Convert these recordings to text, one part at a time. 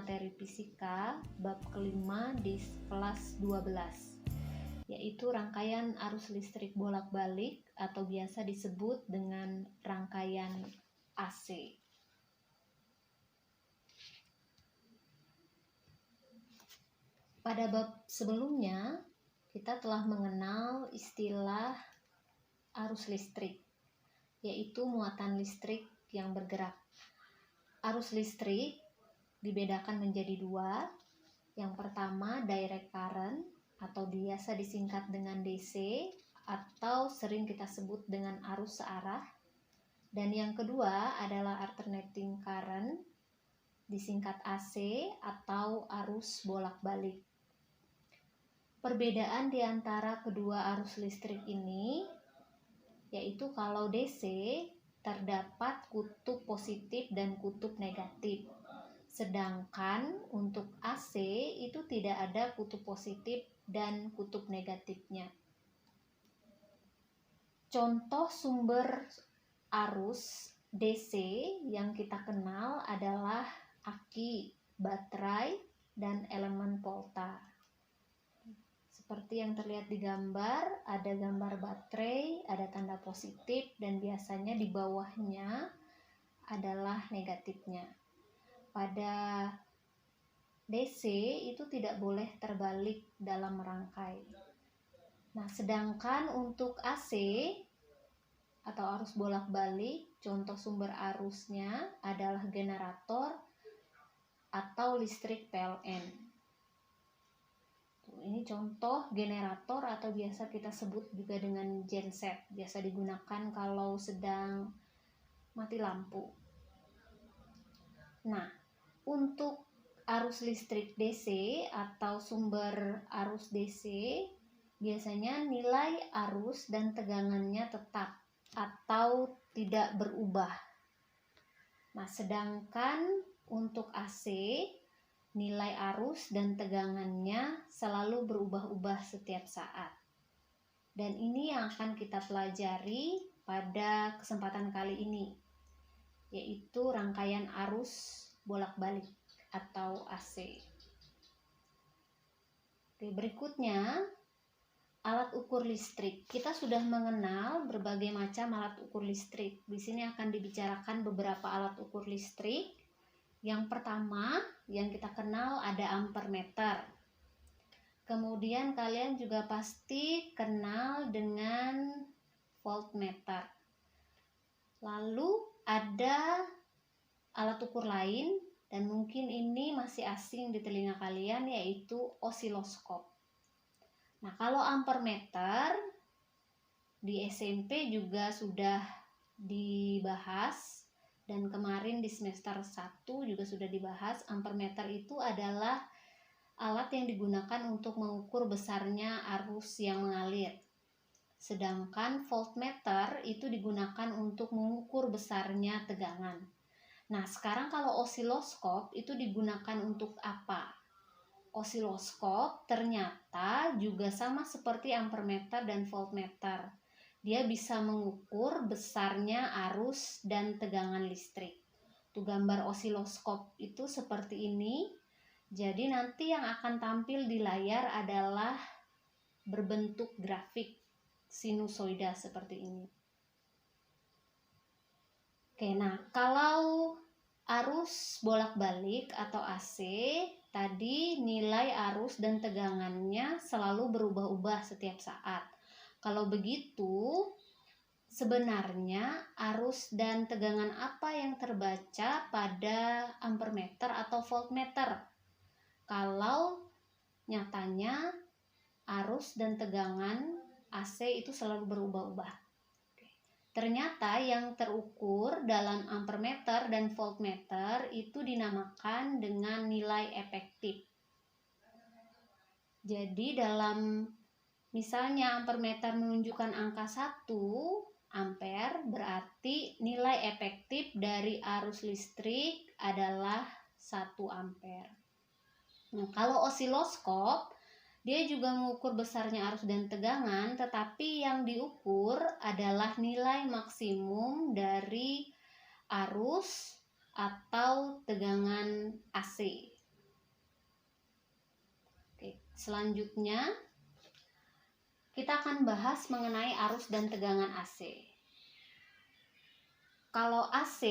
materi fisika bab kelima di kelas 12, yaitu rangkaian arus listrik bolak-balik atau biasa disebut dengan rangkaian AC. Pada bab sebelumnya, kita telah mengenal istilah arus listrik, yaitu muatan listrik yang bergerak. Arus listrik dibedakan menjadi dua. Yang pertama, direct current atau biasa disingkat dengan DC atau sering kita sebut dengan arus searah. Dan yang kedua adalah alternating current, disingkat AC atau arus bolak-balik. Perbedaan di antara kedua arus listrik ini yaitu kalau DC terdapat kutub positif dan kutub negatif. Sedangkan untuk AC itu tidak ada kutub positif dan kutub negatifnya. Contoh sumber arus DC yang kita kenal adalah aki, baterai, dan elemen volta. Seperti yang terlihat di gambar, ada gambar baterai, ada tanda positif, dan biasanya di bawahnya adalah negatifnya. Pada DC itu tidak boleh terbalik dalam merangkai. Nah, sedangkan untuk AC atau arus bolak-balik, contoh sumber arusnya adalah generator atau listrik PLN. Ini contoh generator atau biasa kita sebut juga dengan genset, biasa digunakan kalau sedang mati lampu. Nah, untuk arus listrik DC atau sumber arus DC, biasanya nilai arus dan tegangannya tetap atau tidak berubah. Nah, sedangkan untuk AC, nilai arus dan tegangannya selalu berubah-ubah setiap saat. Dan ini yang akan kita pelajari pada kesempatan kali ini, yaitu rangkaian arus bolak-balik atau AC. Oke, berikutnya alat ukur listrik. Kita sudah mengenal berbagai macam alat ukur listrik. Di sini akan dibicarakan beberapa alat ukur listrik. Yang pertama yang kita kenal ada ampermeter. Kemudian kalian juga pasti kenal dengan voltmeter. Lalu ada alat ukur lain dan mungkin ini masih asing di telinga kalian, yaitu osiloskop. Nah, kalau ampermeter di SMP juga sudah dibahas. Dan kemarin di semester 1 juga sudah dibahas, ampermeter itu adalah alat yang digunakan untuk mengukur besarnya arus yang mengalir. Sedangkan voltmeter itu digunakan untuk mengukur besarnya tegangan. Nah, sekarang kalau osiloskop itu digunakan untuk apa? Osiloskop ternyata juga sama seperti ampermeter dan voltmeter. Dia bisa mengukur besarnya arus dan tegangan listrik. Tuh gambar osiloskop itu seperti ini. Jadi nanti yang akan tampil di layar adalah berbentuk grafik sinusoida seperti ini. Oke, nah kalau arus bolak-balik atau AC, tadi nilai arus dan tegangannya selalu berubah-ubah setiap saat. Kalau begitu, sebenarnya arus dan tegangan apa yang terbaca pada ampermeter atau voltmeter? Kalau nyatanya arus dan tegangan AC itu selalu berubah-ubah. Ternyata yang terukur dalam ampermeter dan voltmeter itu dinamakan dengan nilai efektif. Jadi dalam misalnya ampermeter menunjukkan angka 1 ampere, berarti nilai efektif dari arus listrik adalah 1 ampere. Nah, kalau osiloskop, dia juga mengukur besarnya arus dan tegangan, tetapi yang diukur adalah nilai maksimum dari arus atau tegangan AC. Selanjutnya, kita akan bahas mengenai arus dan tegangan AC. Kalau AC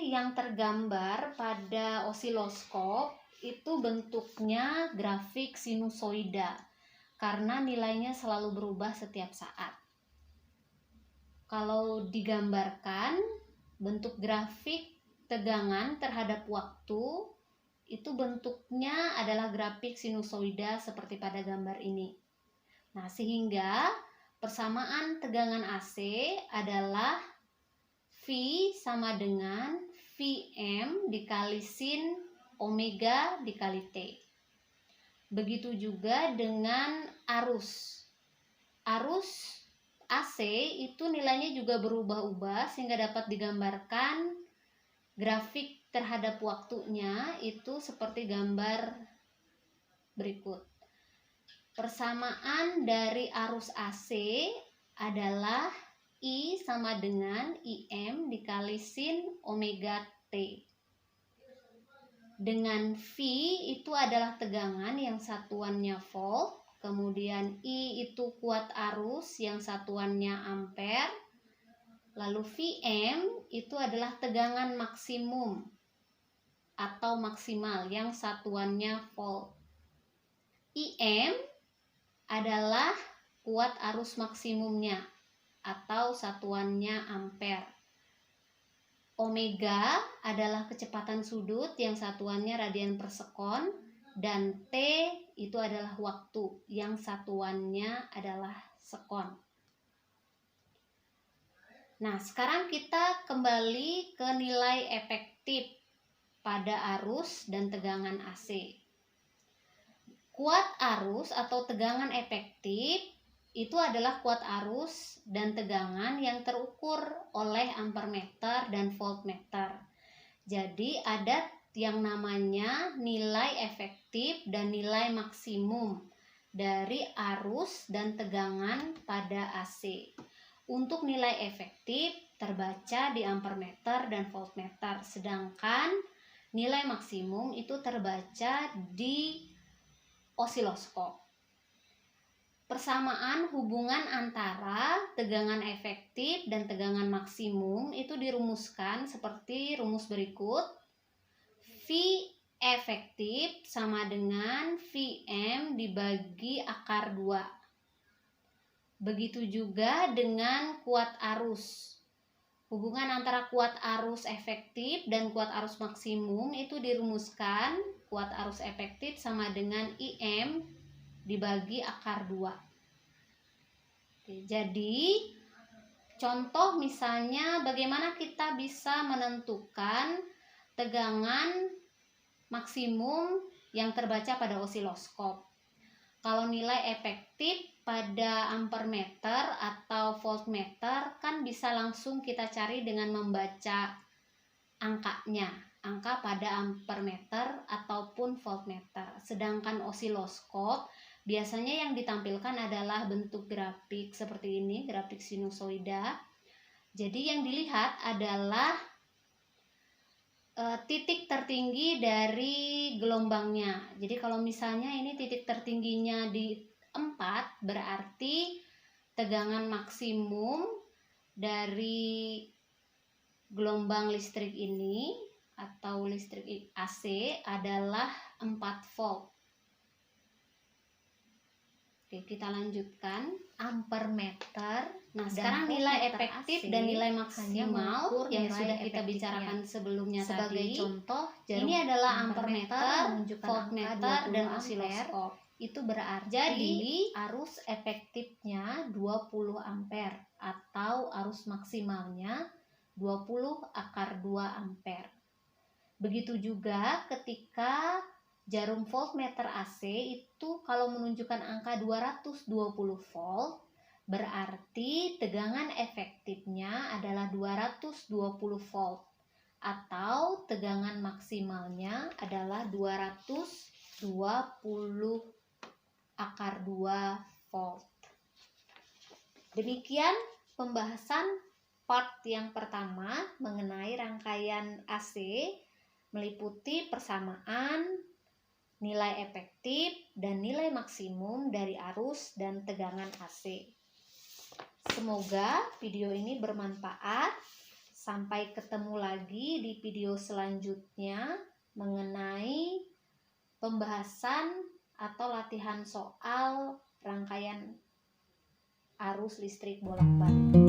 yang tergambar pada osiloskop itu bentuknya grafik sinusoida karena nilainya selalu berubah setiap saat. Kalau digambarkan bentuk grafik tegangan terhadap waktu itu bentuknya adalah grafik sinusoida seperti pada gambar ini. Nah, sehingga persamaan tegangan AC adalah V sama dengan Vm dikali sin omega dikali T. Begitu juga dengan arus. Arus AC itu nilainya juga berubah-ubah sehingga dapat digambarkan grafik terhadap waktunya itu seperti gambar berikut. Persamaan dari arus AC adalah I sama dengan Im dikali sin omega T. Dengan V itu adalah tegangan yang satuannya volt, kemudian I itu kuat arus yang satuannya ampere, lalu Vm itu adalah tegangan maksimum atau maksimal yang satuannya volt. Im adalah kuat arus maksimumnya atau satuannya ampere. Omega adalah kecepatan sudut yang satuannya radian per sekon, dan T itu adalah waktu yang satuannya adalah sekon. Nah, sekarang kita kembali ke nilai efektif pada arus dan tegangan AC. Kuat arus atau tegangan efektif itu adalah kuat arus dan tegangan yang terukur oleh ampermeter dan voltmeter. Jadi ada yang namanya nilai efektif dan nilai maksimum dari arus dan tegangan pada AC. Untuk nilai efektif terbaca di ampermeter dan voltmeter, sedangkan nilai maksimum itu terbaca di osiloskop. Persamaan hubungan antara tegangan efektif dan tegangan maksimum itu dirumuskan seperti rumus berikut. V efektif sama dengan Vm dibagi akar 2. Begitu juga dengan kuat arus. Hubungan antara kuat arus efektif dan kuat arus maksimum itu dirumuskan kuat arus efektif sama dengan Im dibagi akar 2. Oke, jadi contoh misalnya bagaimana kita bisa menentukan tegangan maksimum yang terbaca pada osiloskop. Kalau nilai efektif pada ampermeter atau voltmeter kan bisa langsung kita cari dengan membaca angkanya, angka pada ampermeter ataupun voltmeter. Sedangkan osiloskop biasanya yang ditampilkan adalah bentuk grafik seperti ini, grafik sinusoida. Jadi yang dilihat adalah titik tertinggi dari gelombangnya. Jadi kalau misalnya ini titik tertingginya di 4, berarti tegangan maksimum dari gelombang listrik ini atau listrik AC adalah 4 volt. Oke, kita lanjutkan. Ampermeter. Nah, sekarang nilai efektif dan nilai maksimal yang sudah kita bicarakan sebelumnya sebagai tadi. contoh, Ini adalah ampermeter, voltmeter, dan osiloskop. Itu berarti arus efektifnya 20 ampere atau arus maksimalnya 20 akar 2 ampere. Begitu juga ketika jarum voltmeter AC itu kalau menunjukkan angka 220 volt, berarti tegangan efektifnya adalah 220 volt atau tegangan maksimalnya adalah 220 akar 2 volt. Demikian pembahasan part yang pertama mengenai rangkaian AC, meliputi persamaan, nilai efektif dan nilai maksimum dari arus dan tegangan AC. Semoga video ini bermanfaat. Sampai ketemu lagi di video selanjutnya mengenai pembahasan atau latihan soal rangkaian arus listrik bolak-balik.